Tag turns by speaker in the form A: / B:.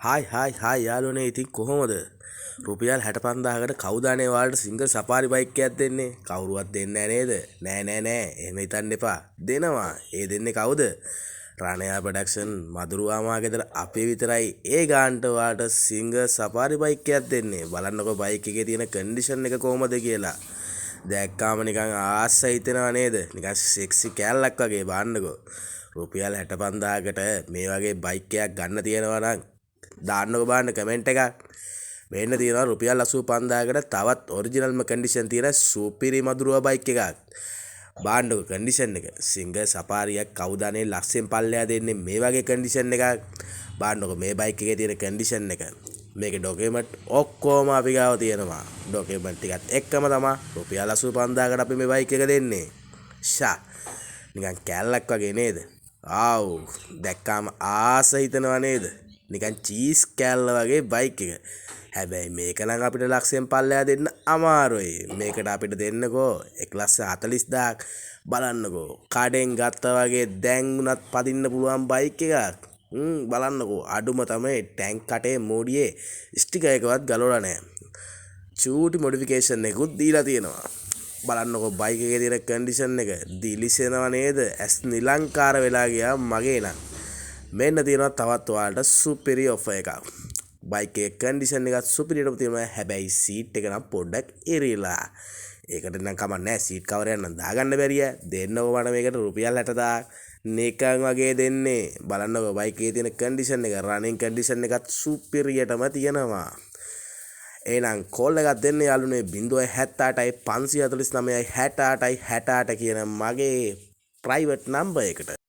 A: Hi යාළුවනේ ඉතින් කොහොමද? රුපියල් 65000කට කවුද අනේ ඔයාලට සිංගල් සෆාරි බයික් එකක් දෙන්නේ? කවුරුවත් දෙන්නේ නැහැ නේද? නෑ. එහෙම හිතන්න එපා. දෙනවා. ඒ දෙන්නේ කවුද? රණයා ප්‍රොඩක්ෂන් මදුරුවාමා ගෙදර අපේ විතරයි ඒ ගාන්ට ඔයාලට සිංගල් සෆාරි බයික් එකක් දෙන්නේ. බලන්නකෝ බයික් එකේ තියෙන කන්ඩිෂන් එක කොහමද කියලා. දැක්කාම නිකන් ආස හිතෙනවා නේද? නිකන් සෙක්සි කෑල්ලක් වගේ බලන්නකෝ. රුපියල් 65000කට මේ වගේ බයික් එකක් ගන්න තියෙනවා නම් දාන්නක බලන්න කමෙන්ට් එකක්. මෙන්න තියෙනවා රුපියල් 85000කට තවත් ඔරිජිනල්ම කන්ඩිෂන් තියෙන සුපිරි මදුරුවා බයික් එකක්. බලන්නක කන්ඩිෂන් එක. සිංගල් සෆාරියක් කවුද අනේ ලක්ෂෙන් පල්ලෙහා දෙන්නේ මේ වගේ කන්ඩිෂන් එකක්. බලන්නක මේ බයික් එකේ තියෙන කන්ඩිෂන් එක. මේකේ ඩොකියුමන්ට් ඔක්කොම අපි ගාව තියෙනවා. ඩොකියුමන්ට් ටිකත් එක්කම තමයි රුපියල් 85000කට අපි මේ බයික් එක දෙන්නේ. ෂා නිකන් කෑල්ලක් වගේ නේද? ආව් දැක්කාම ආස හිතනවා නේද? නිකන් චීස් කෑල්ල වගේ බයික් එක. හැබැයි මේක නම් අපිට ලක්ෂයෙන් පල්ලෙහා දෙන්න අමාරුයි. මේකට අපිට දෙන්නකෝ 1,40,000ක්. බලන්නකෝ කඩෙන් ගත්තා වගේ දැන් උනත් පදින්න පුළුවන් බයික් එකක්. බලන්නකෝ අඩුම තමයි ටැංක් කටේ මෝඩියේ ස්ටිකර් එකවත් ගලවලා නැහැ. චූටි මොඩිෆිකේෂන් එකකුත් දීලා තියෙනවා. බලන්නකෝ බයික් එකේ තියෙන කන්ඩිෂන් එක දිලිසෙනව නේද? ඇස් නිලංකාර වෙලා ගියා මගේ නම්. මෙන්න තියෙනවා තවත් ඔයාලට සුපිරි ඔෆර් එකක්. බයික් එකේ කන්ඩිෂන් එකත් සුපිරියටම තියෙනවා. හැබැයි සීට් එක නම් පොඩ්ඩක් එරිලා. ඒකට නම් කමක් නැහැ. සීට් කවර් එක නම් දාගන්න බැරිය. දෙන්නකෝ මට මේකට රුපියල් 60000ක්. නිකන් වගේ දෙන්නේ. බලන්නකෝ බයික් එකේ තියෙන කන්ඩිෂන් එක රනින් කන්ඩිෂන් එකත් සුපිරියටම තියෙනවා. එහෙනම් කෝල් එකක් දෙන්න යාළුවනේ 078යි 549යි 68යි 68 කියන මගේ ප්‍රයිවට් නම්බර් එකට.